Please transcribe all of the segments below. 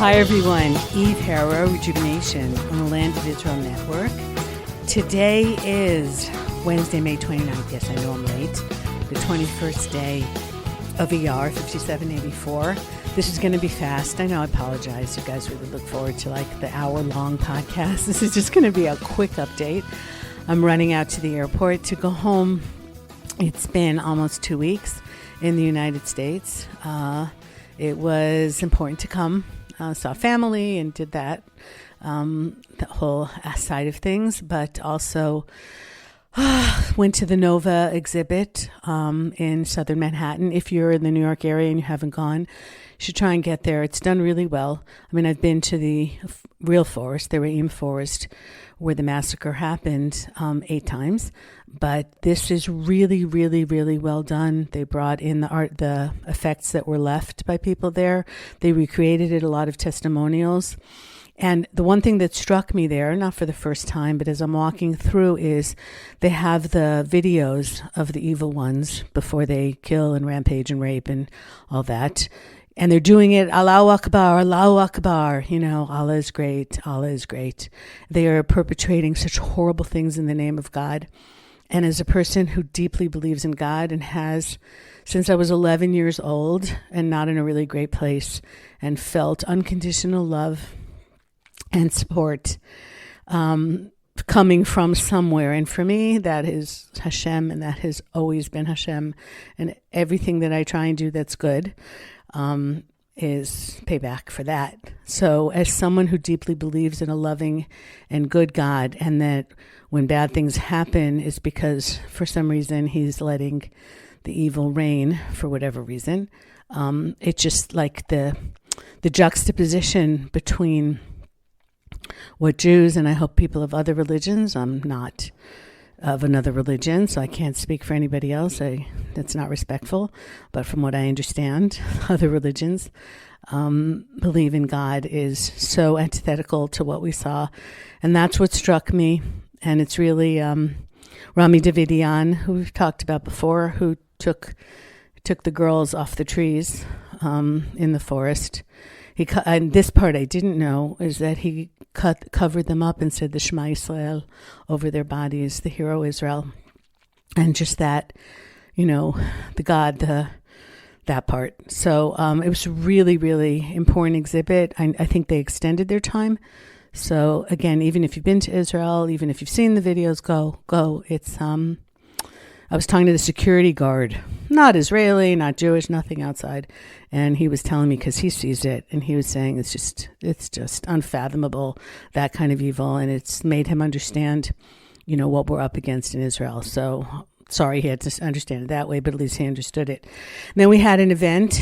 Hi everyone, Eve Harow, Rejuvenation on the Land of Israel Network. Today is Wednesday, May 29th. Yes, I know I'm late. The 21st day of ER 5784. This is going to be fast. I know, I apologize. You guys really look forward to like the hour-long podcast. This is just going to be a quick update. I'm running out to the airport to go home. It's been almost 2 weeks in the United States. It was important to come. Saw family and did that, the whole side of things, but also went to the Nova exhibit in southern Manhattan. If you're in the New York area and you haven't gone, you should try and get there. It's done really well. I mean, I've been to the real forest, the Re'im forest, where the massacre happened 8 times. But this is really, really, really well done. They brought in the effects that were left by people there. They recreated it, a lot of testimonials. And the one thing that struck me there, not for the first time, but as I'm walking through, is they have the videos of the evil ones before they kill and rampage and rape and all that. And they're doing it, Allahu Akbar, Allahu Akbar. You know, Allah is great, Allah is great. They are perpetrating such horrible things in the name of God. And as a person who deeply believes in God and has, since I was 11 years old and not in a really great place, and felt unconditional love and support coming from somewhere. And for me, that is Hashem, and that has always been Hashem. And everything that I try and do that's good is payback for that. So as someone who deeply believes in a loving and good God, and that when bad things happen is because for some reason he's letting the evil reign for whatever reason, it's just like the juxtaposition between what Jews, and I hope people of other religions, I'm not of another religion, so I can't speak for anybody else. That's not respectful. But from what I understand, other religions believe in God is so antithetical to what we saw. And that's what struck me. And it's really Rami Davidian, who we've talked about before, who took the girls off the trees in the forest. And this part I didn't know is that he covered them up and said the Shema Yisrael over their bodies, the Hero Israel, and just that, you know, the God, that part. So it was a really, really important exhibit. I think they extended their time. So again, even if you've been to Israel, even if you've seen the videos, go. It's I was talking to the security guard, not Israeli, not Jewish, nothing outside. And he was telling me, because he sees it, and he was saying it's just unfathomable, that kind of evil. And it's made him understand, you know, what we're up against in Israel. So sorry he had to understand it that way, but at least he understood it. And then we had an event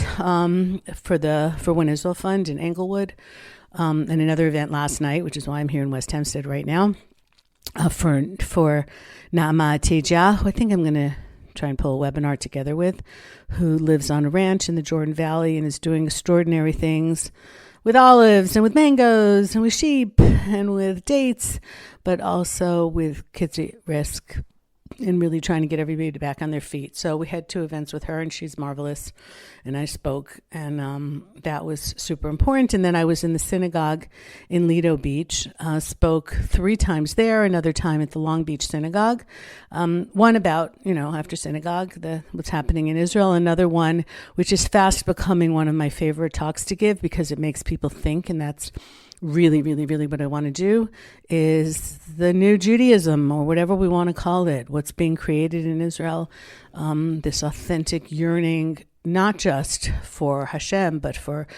for One Israel Fund in Englewood, and another event last night, which is why I'm here in West Hempstead right now, for Naama Teja, who I think I'm going to try and pull a webinar together with, who lives on a ranch in the Jordan Valley and is doing extraordinary things with olives and with mangoes and with sheep and with dates, but also with kids at risk, and really trying to get everybody back on their feet. So we had 2 events with her, and she's marvelous. And I spoke, and that was super important. And then I was in the synagogue in Lido Beach, spoke 3 times there, another time at the Long Beach Synagogue. One about, you know, after synagogue, what's happening in Israel. Another one, which is fast becoming one of my favorite talks to give because it makes people think, and that's really, really, really what I want to do, is the new Judaism, or whatever we want to call it, what's being created in Israel, this authentic yearning, not just for Hashem, but for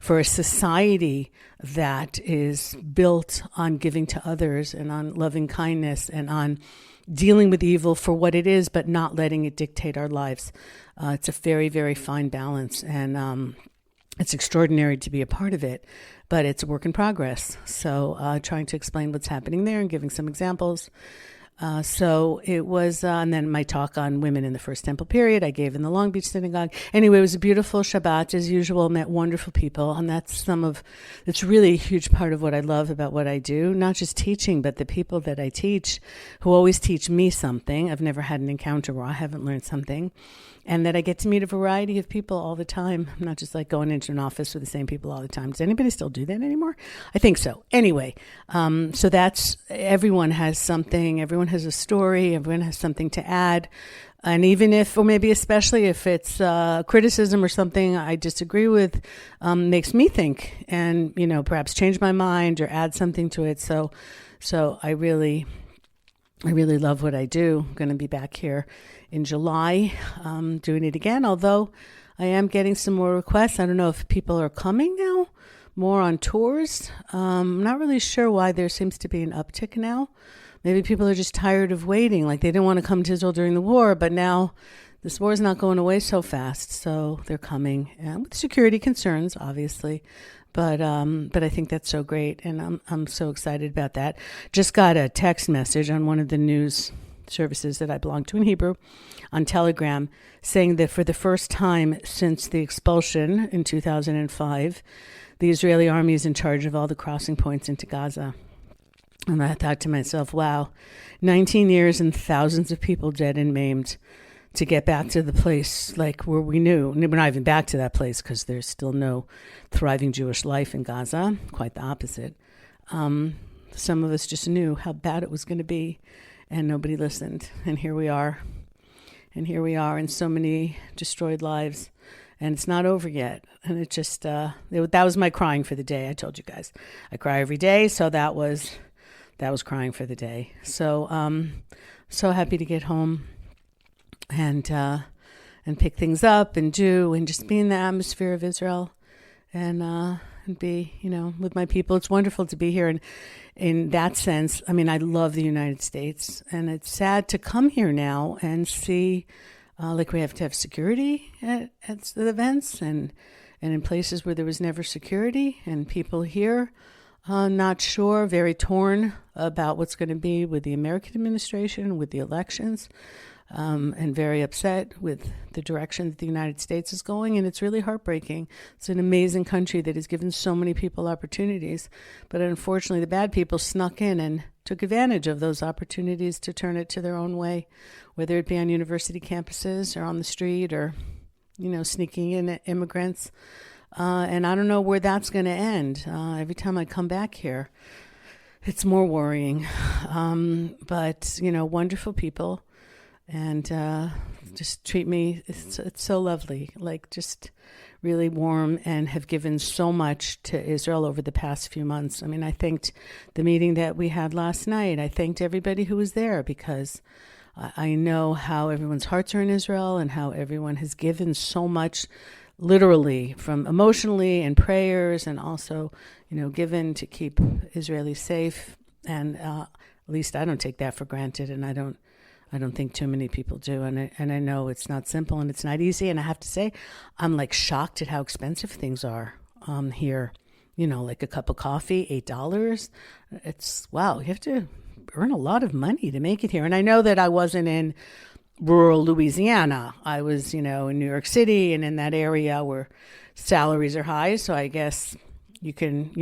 a society that is built on giving to others and on loving kindness and on dealing with evil for what it is, but not letting it dictate our lives. It's a very, very fine balance, and it's extraordinary to be a part of it, but it's a work in progress. So trying to explain what's happening there and giving some examples. So it was, and then my talk on women in the First Temple period, I gave in the Long Beach Synagogue. Anyway, it was a beautiful Shabbat as usual, met wonderful people. And it's really a huge part of what I love about what I do, not just teaching, but the people that I teach who always teach me something. I've never had an encounter where I haven't learned something. And that I get to meet a variety of people all the time. I'm not just like going into an office with the same people all the time. Does anybody still do that anymore? I think so. Anyway, so everyone has something. Everyone has a story. Everyone has something to add. And even if, or maybe especially if it's criticism or something I disagree with, makes me think and, perhaps change my mind or add something to it. So I really love what I do. I'm going to be back here in July, doing it again, although I am getting some more requests. I don't know if people are coming now, more on tours. I'm not really sure why there seems to be an uptick now. Maybe people are just tired of waiting, like they didn't want to come to Israel during the war, but now this war is not going away so fast, so they're coming, and with security concerns, obviously. But I think that's so great, and I'm so excited about that. Just got a text message on one of the news services that I belong to in Hebrew on Telegram saying that for the first time since the expulsion in 2005, the Israeli army is in charge of all the crossing points into Gaza. And I thought to myself, wow, 19 years and thousands of people dead and maimed to get back to the place like where we knew. We're not even back to that place because there's still no thriving Jewish life in Gaza, quite the opposite. Some of us just knew how bad it was going to be, and nobody listened. And here we are. And so many destroyed lives. And it's not over yet. And it just, that was my crying for the day. I told you guys. I cry every day, so that was crying for the day. So, so happy to get home and pick things up and just be in the atmosphere of Israel and be, with my people. It's wonderful to be here. And in that sense, I mean, I love the United States, and it's sad to come here now and see, like we have to have security at the events and in places where there was never security, and people here not sure, very torn about what's going to be with the American administration, with the elections, and very upset with the direction that the United States is going. And it's really heartbreaking. It's an amazing country that has given so many people opportunities. But unfortunately, the bad people snuck in and took advantage of those opportunities to turn it to their own way, whether it be on university campuses or on the street or, sneaking in immigrants. And I don't know where that's going to end. Every time I come back here, it's more worrying. But, wonderful people. And just treat me, it's so lovely, like just really warm, and have given so much to Israel over the past few months. I mean, I thanked the meeting that we had last night. I thanked everybody who was there because I know how everyone's hearts are in Israel and how everyone has given so much, literally, from emotionally and prayers, and also, given to keep Israelis safe. And at least I don't take that for granted, and I don't think too many people do. And I know it's not simple and it's not easy. And I have to say, I'm like shocked at how expensive things are here. Like a cup of coffee, $8. It's, wow, you have to earn a lot of money to make it here. And I know that I wasn't in rural Louisiana. I was, in New York City and in that area where salaries are high. So I guess you can,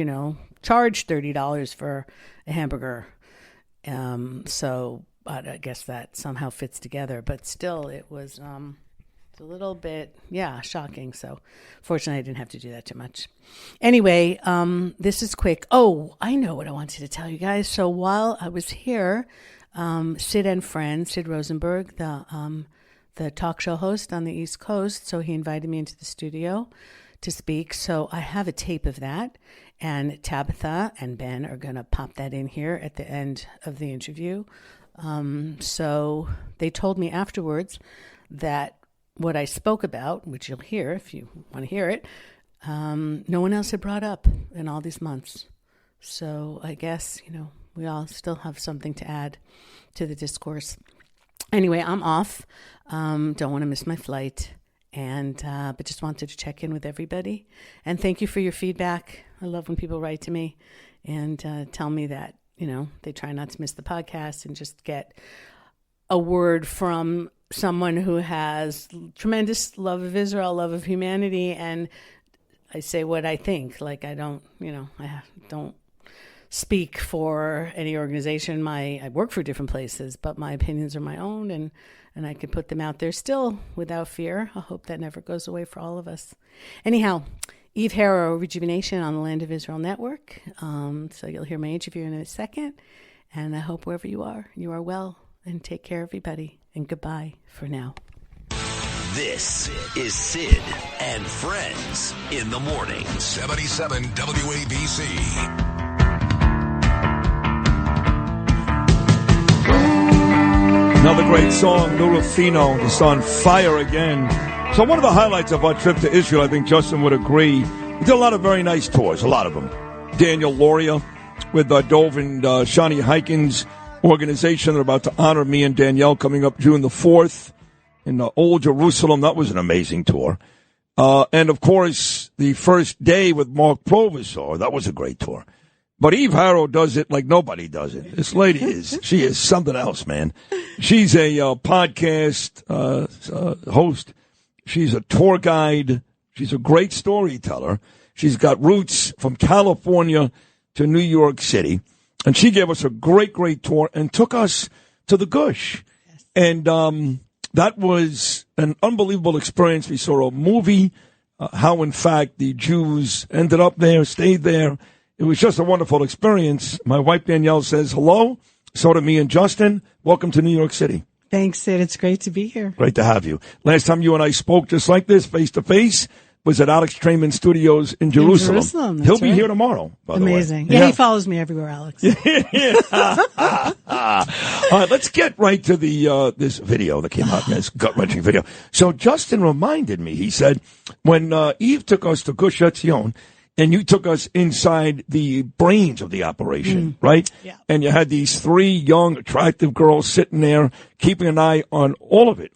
charge $30 for a hamburger. But I guess that somehow fits together. But still, it was a little bit, shocking. So fortunately, I didn't have to do that too much. Anyway, this is quick. Oh, I know what I wanted to tell you guys. So while I was here, Sid and Friends, Sid Rosenberg, the talk show host on the East Coast, so he invited me into the studio to speak. So I have a tape of that. And Tabitha and Ben are going to pop that in here at the end of the interview. So they told me afterwards that what I spoke about, which you'll hear if you want to hear it, no one else had brought up in all these months. So I guess, we all still have something to add to the discourse. Anyway, I'm off. Don't want to miss my flight. And but just wanted to check in with everybody. And thank you for your feedback. I love when people write to me and tell me that they try not to miss the podcast and just get a word from someone who has tremendous love of Israel, love of humanity, and I say what I think. Like, I don't speak for any organization. I work for different places, but my opinions are my own, and I can put them out there still without fear. I hope that never goes away for all of us. Anyhow, Eve Harow, Rejuvenation on the Land of Israel Network. So you'll hear my interview in a second, and I hope wherever you are well, and take care, everybody, and goodbye for now. This is Sid and Friends in the morning. 77 WABC. Another great song, New Rufino, just on fire again. So one of the highlights of our trip to Israel, I think Justin would agree, we did a lot of very nice tours, a lot of them. Daniel Loria with Dove and Shani Heikens organization. They're about to honor me and Danielle coming up June the 4th in Old Jerusalem. That was an amazing tour. And, of course, the first day with Mark Provisor. That was a great tour. But Eve Harow does it like nobody does it. This lady she is something else, man. She's a podcast host. She's a tour guide. She's a great storyteller. She's got roots from California to New York City. And she gave us a great, great tour and took us to the Gush. Yes. And that was an unbelievable experience. We saw a movie, how, in fact, the Jews ended up there, stayed there. It was just a wonderful experience. My wife, Danielle, says hello. So do me and Justin. Welcome to New York City. Thanks, Sid. It's great to be here. Great to have you. Last time you and I spoke just like this, face-to-face, was at Alex Trayman Studios in Jerusalem. He'll be here tomorrow, by the way. Amazing. Yeah, he follows me everywhere, Alex. All right, let's get right to the this video that came out, this gut-wrenching video. So Justin reminded me, he said, when Eve took us to Gush Etzion, and you took us inside the brains of the operation, right? Yeah. And you had these three young, attractive girls sitting there, keeping an eye on all of it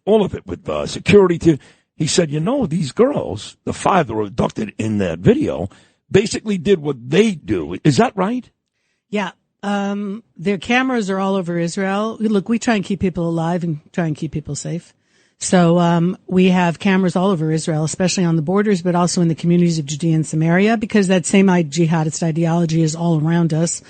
with security. He said, these girls, the five that were abducted in that video, basically did what they do. Is that right? Yeah. Their cameras are all over Israel. Look, we try and keep people alive and try and keep people safe. So we have cameras all over Israel, especially on the borders, but also in the communities of Judea and Samaria, because that same jihadist ideology is all around us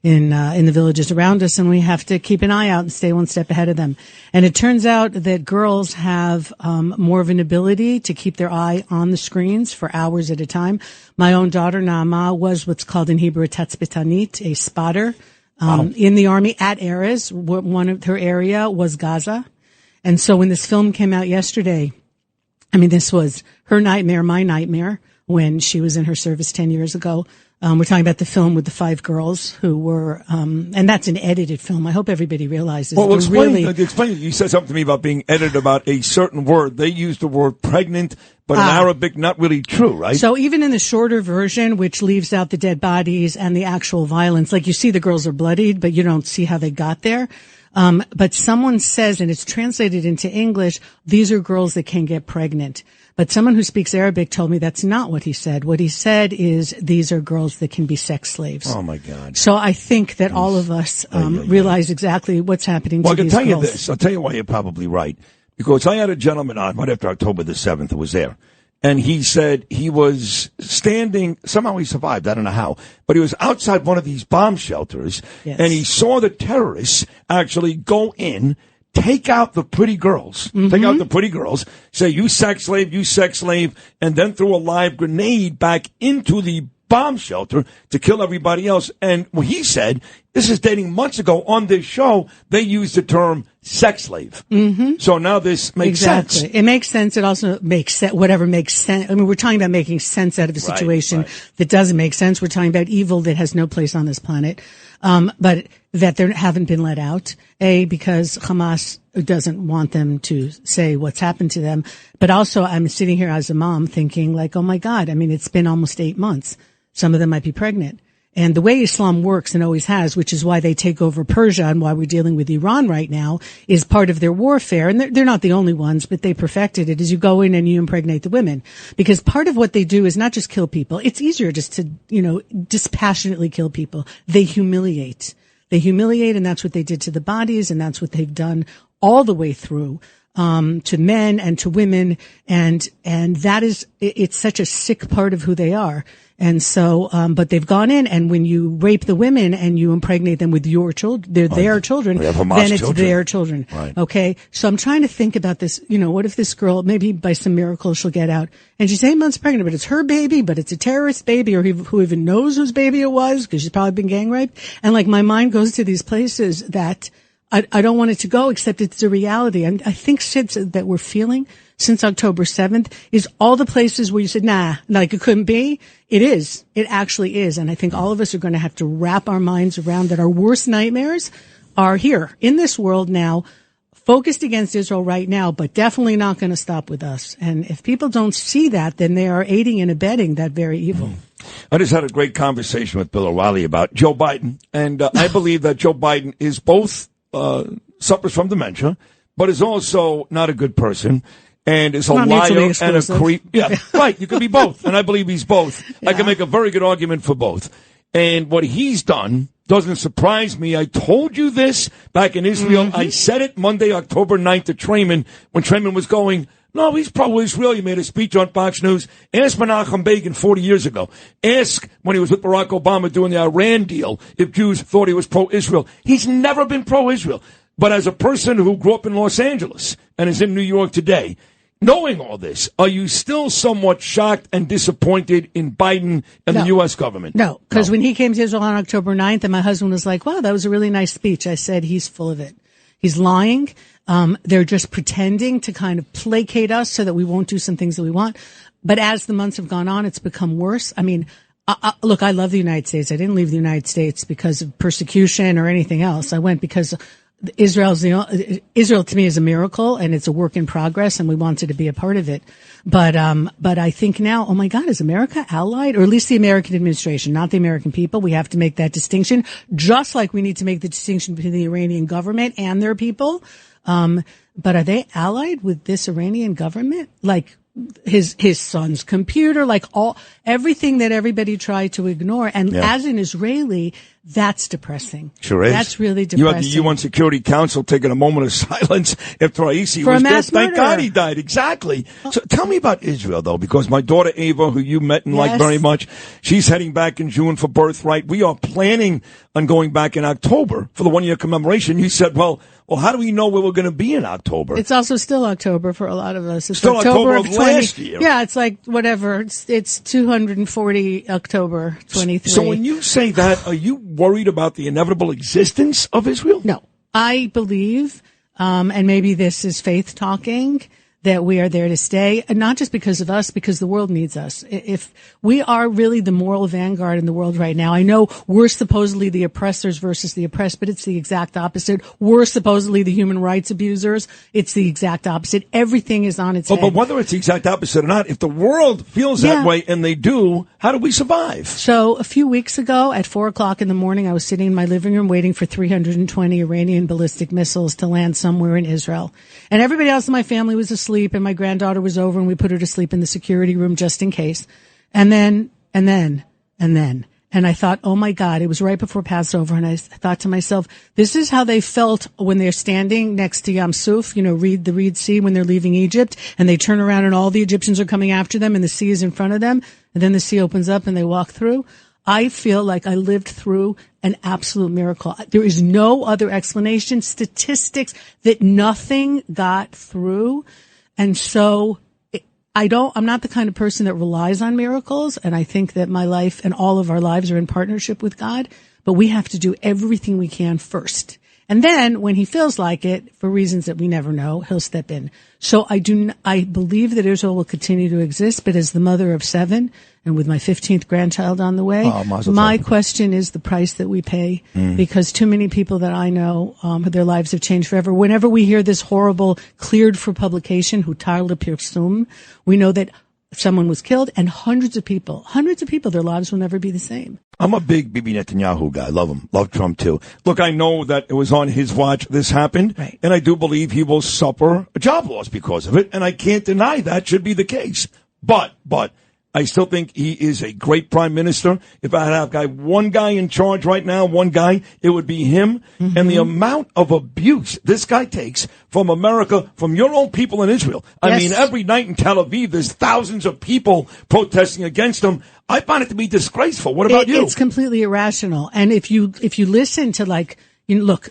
in the villages around us, and we have to keep an eye out and stay one step ahead of them. And it turns out that girls have more of an ability to keep their eye on the screens for hours at a time. My own daughter, Naama, was what's called in Hebrew a tatzpitanit, a spotter, in the army at Erez. One of her area was Gaza. And so when this film came out yesterday, this was her nightmare, my nightmare, when she was in her service 10 years ago. We're talking about the film with the five girls who were, and that's an edited film. I hope everybody realizes. Well, explain. You said something to me about being edited about a certain word. They used the word pregnant, but in Arabic, not really true, right? So even in the shorter version, which leaves out the dead bodies and the actual violence, like you see the girls are bloodied, but you don't see how they got there. But someone says, and it's translated into English, these are girls that can get pregnant. But someone who speaks Arabic told me that's not what he said. What he said is these are girls that can be sex slaves. Oh, my God. So I think that all of us realize exactly what's happening to these girls. Well, I can tell you this. I'll tell you why you're probably right. Because I had a gentleman on right after October the 7th who was there. And he said he was standing, somehow he survived, I don't know how, but he was outside one of these bomb shelters, and he saw the terrorists actually go in, take out the pretty girls, say, you sex slave, and then throw a live grenade back into the bomb shelter to kill everybody else. And what he said, this is dating months ago on this show, they used the term sex slave. Mm-hmm. So now this makes sense. It makes sense. It also makes sense, whatever makes sense. We're talking about making sense out of a situation that doesn't make sense. We're talking about evil that has no place on this planet. But that they haven't been let out, because Hamas doesn't want them to say what's happened to them. But also I'm sitting here as a mom thinking like, oh my God, it's been almost 8 months. Some of them might be pregnant. And the way Islam works and always has, which is why they take over Persia and why we're dealing with Iran right now, is part of their warfare. And they're not the only ones, but they perfected it, is you go in and you impregnate the women. Because part of what they do is not just kill people. It's easier just to, dispassionately kill people. They humiliate. They humiliate, and that's what they did to the bodies, and that's what they've done all the way through to men and to women, and that is, it's such a sick part of who they are. And so, but they've gone in, and when you rape the women and you impregnate them with your children, they're their children, then it's their children. Right. Okay. So I'm trying to think about this, what if this girl, maybe by some miracle she'll get out and she's 8 months pregnant, but it's her baby, but it's a terrorist baby, or who even knows whose baby it was, because she's probably been gang raped. And like, my mind goes to these places that I don't want it to go, except it's a reality. And I think, Sid, that we're feeling since October 7th is all the places where you said, nah, like it couldn't be. It is. It actually is. And I think all of us are going to have to wrap our minds around that our worst nightmares are here in this world now, focused against Israel right now, but definitely not going to stop with us. And if people don't see that, then they are aiding and abetting that very evil. I just had a great conversation with Bill O'Reilly about Joe Biden. And I believe that Joe Biden is both suffers from dementia, but is also not a good person. And is a liar and a creep. Yeah, right. You could be both. And I believe he's both. Yeah. I can make a very good argument for both. And what he's done doesn't surprise me. I told you this back in Israel. Mm-hmm. I said it Monday, October 9th to Trayman, when Trayman was going, no, he's pro-Israel. He made a speech on Fox News. Ask Menachem Begin 40 years ago. Ask when he was with Barack Obama doing the Iran deal if Jews thought he was pro-Israel. He's never been pro-Israel. But as a person who grew up in Los Angeles and is in New York today, knowing all this, are you still somewhat shocked and disappointed in Biden and the U.S. government? No, because when he came to Israel on October 9th, and my husband was like, wow, that was a really nice speech. I said, he's full of it. He's lying. They're just pretending to kind of placate us so that we won't do some things that we want. But as the months have gone on, it's become worse. I mean, look, I love the United States. I didn't leave the United States because of persecution or anything else. I went because Israel to me is a miracle, and it's a work in progress, and we wanted to be a part of it. But I think now, oh my God, is America allied? Or at least the American administration, not the American people. We have to make that distinction, just like we need to make the distinction between the Iranian government and their people. But are they allied with this Iranian government? Like his son's computer, like everything that everybody tried to ignore. And as an Israeli, that's depressing. Sure is. That's really depressing. You had the UN Security Council taking a moment of silence after Raisi was dead. Thank God he died. Exactly. So tell me about Israel, though, because my daughter Ava, who you met and liked very much, she's heading back in June for Birthright. We are planning on going back in October for the 1-year commemoration. You said, well, how do we know where we're going to be in October? It's also still October for a lot of us. It's still October of last year. Yeah, it's like whatever. It's 240 October 23. So when you say that, are you worried about the inevitable existence of Israel? No. I believe, and maybe this is faith talking, that we are there to stay, and not just because of us, because the world needs us. If we are really the moral vanguard in the world right now, I know we're supposedly the oppressors versus the oppressed, but it's the exact opposite. We're supposedly the human rights abusers. It's the exact opposite. Everything is on its head. But whether it's the exact opposite or not, if the world feels that way, and they do, how do we survive? So a few weeks ago at 4:00 in the morning, I was sitting in my living room waiting for 320 Iranian ballistic missiles to land somewhere in Israel. And everybody else in my family was asleep, and my granddaughter was over, and we put her to sleep in the security room just in case. And then, and I thought, oh my God, it was right before Passover, and I thought to myself, this is how they felt when they're standing next to Yam Suf, read the Red Sea when they're leaving Egypt, and they turn around and all the Egyptians are coming after them, and the sea is in front of them, and then the sea opens up and they walk through. I feel like I lived through an absolute miracle. There is no other explanation, statistics that nothing got through. And so I'm not the kind of person that relies on miracles. And I think that my life and all of our lives are in partnership with God, but we have to do everything we can first. And then when he feels like it, for reasons that we never know, he'll step in. So I believe that Israel will continue to exist, but as the mother of 7 and with my 15th grandchild on the way, my question is the price that we pay, because too many people that I know, their lives have changed forever. Whenever we hear this horrible cleared for publication, hutar lepirsum, we know that someone was killed, and hundreds of people, their lives will never be the same. I'm a big Bibi Netanyahu guy. Love him. Love Trump, too. Look, I know that it was on his watch this happened, right, and I do believe he will suffer a job loss because of it, and I can't deny that should be the case. But I still think he is a great prime minister. If I had to have one guy in charge right now, it would be him. Mm-hmm. And the amount of abuse this guy takes from America, from your own people in Israel. I mean, every night in Tel Aviv, there's thousands of people protesting against him. I find it to be disgraceful. What about you? It's completely irrational. And if you listen to look,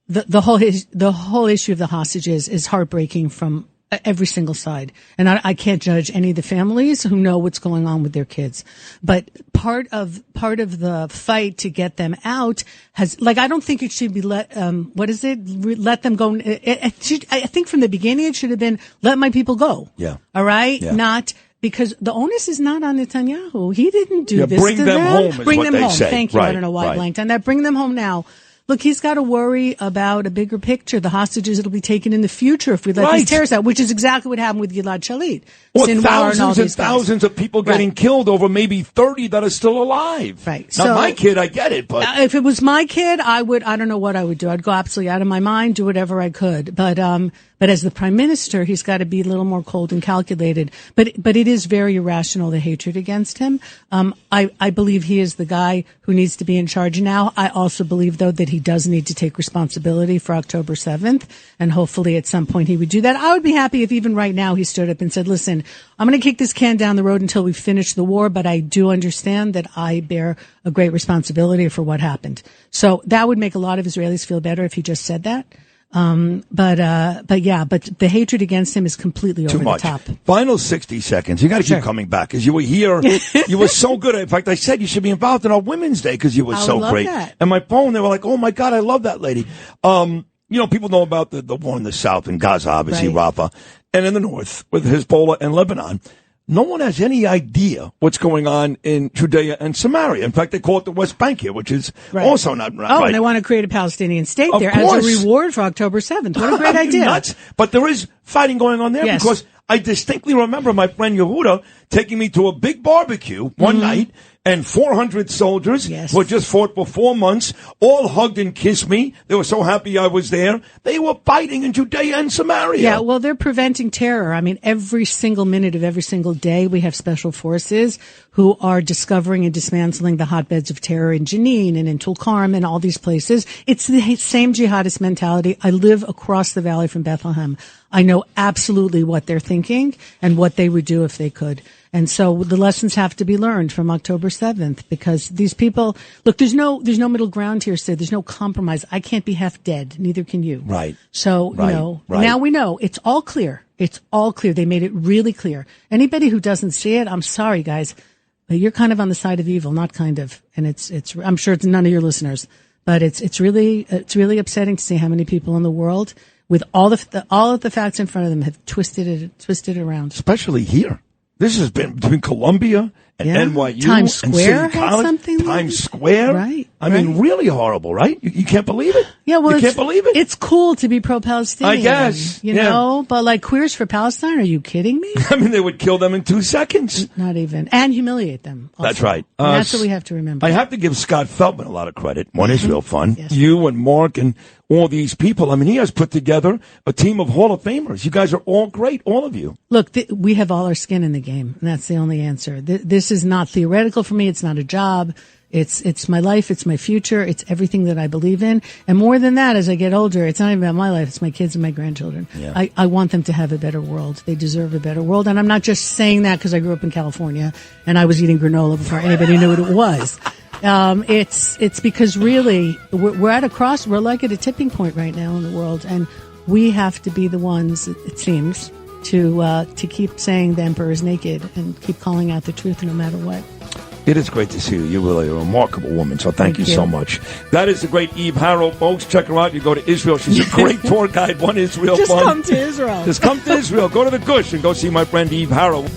the whole issue of the hostages is heartbreaking from every single side. And I can't judge any of the families who know what's going on with their kids. But part of the fight to get them out has, I don't think it should be let them go. I think from the beginning it should have been, let my people go. Yeah. All right? Yeah. Not, because the onus is not on Netanyahu. He didn't do this bring to them them. home is Bring what them they home. say. Thank you. Right, I don't know why I right. blanked on that. Bring them home now. Look, he's got to worry about a bigger picture, the hostages that'll be taken in the future if we let these terrorists out, which is exactly what happened with Gilad Shalit. Or thousands and thousands of people getting killed over maybe 30 that are still alive. Right. Not my kid, I get it, but if it was my kid, I don't know what I would do. I'd go absolutely out of my mind, do whatever I could. But as the prime minister, he's got to be a little more cold and calculated. But it is very irrational, the hatred against him. I believe he is the guy who needs to be in charge now. I also believe, though, that he does need to take responsibility for October 7th. And hopefully at some point he would do that. I would be happy if even right now he stood up and said, listen, I'm going to kick this can down the road until we finish the war, but I do understand that I bear a great responsibility for what happened. So that would make a lot of Israelis feel better if he just said that. But the hatred against him is completely over the top. Final 60 seconds. You got to keep coming back because you were here. You were so good. In fact, I said you should be involved in our Women's Day because you were so great. That. And my phone, they were like, oh my God, I love that lady. People know about the war in the South and Gaza, obviously, Rafah, and in the North with Hezbollah and Lebanon. No one has any idea what's going on in Judea and Samaria. In fact, they call it the West Bank here, which is also not right. Oh, and they want to create a Palestinian state there as a reward for October 7th. What a great idea. Nuts. But there is fighting going on there because I distinctly remember my friend Yehuda taking me to a big barbecue one night, and 400 soldiers who had just fought for 4 months all hugged and kissed me. They were so happy I was there. They were fighting in Judea and Samaria. Yeah, well, they're preventing terror. I mean, every single minute of every single day, we have special forces who are discovering and dismantling the hotbeds of terror in Jenin and in Tulkarm and all these places. It's the same jihadist mentality. I live across the valley from Bethlehem. I know absolutely what they're thinking and what they would do if they could. And so the lessons have to be learned from October 7th because these people, look, there's no middle ground here, Sid. There's no compromise. I can't be half dead. Neither can you. Right. So, now we know. It's all clear. It's all clear. They made it really clear. Anybody who doesn't see it, I'm sorry, guys, but you're kind of on the side of evil, not kind of. And it's, I'm sure it's none of your listeners, but it's really upsetting to see how many people in the world with all of the facts in front of them have twisted it around. Especially here. This has been between Columbia and NYU Times Square and City College. Something Times Square. Right. I mean, really horrible, right? You can't believe it? Yeah, well, you can't believe it? It's cool to be pro-Palestinian. I guess. You know? But Queers for Palestine, are you kidding me? I mean, they would kill them in 2 seconds. Not even. And humiliate them. Also. That's right. And that's what we have to remember. I have to give Scott Feldman a lot of credit. One Israel Fund. Yes. You and Mark and all these people. I mean, he has put together a team of Hall of Famers. You guys are all great, all of you. Look, we have all our skin in the game, and that's the only answer. This is not theoretical for me. It's not a job. It's my life. It's my future. It's everything that I believe in. And more than that, as I get older, it's not even about my life. It's my kids and my grandchildren. Yeah. I want them to have a better world. They deserve a better world. And I'm not just saying that because I grew up in California and I was eating granola before anybody knew what it was. It's because really we're at we're like at a tipping point right now in the world, and we have to be the ones, it seems, to keep saying the emperor is naked and keep calling out the truth no matter what. It is great to see you. You're really a remarkable woman, so thank you so much. That is the great Eve Harow, folks. Check her out. You go to Israel. She's a great tour guide. One Israel Just fun. come to Israel. Just come to Israel. Go to the Gush and go see my friend Eve Harow.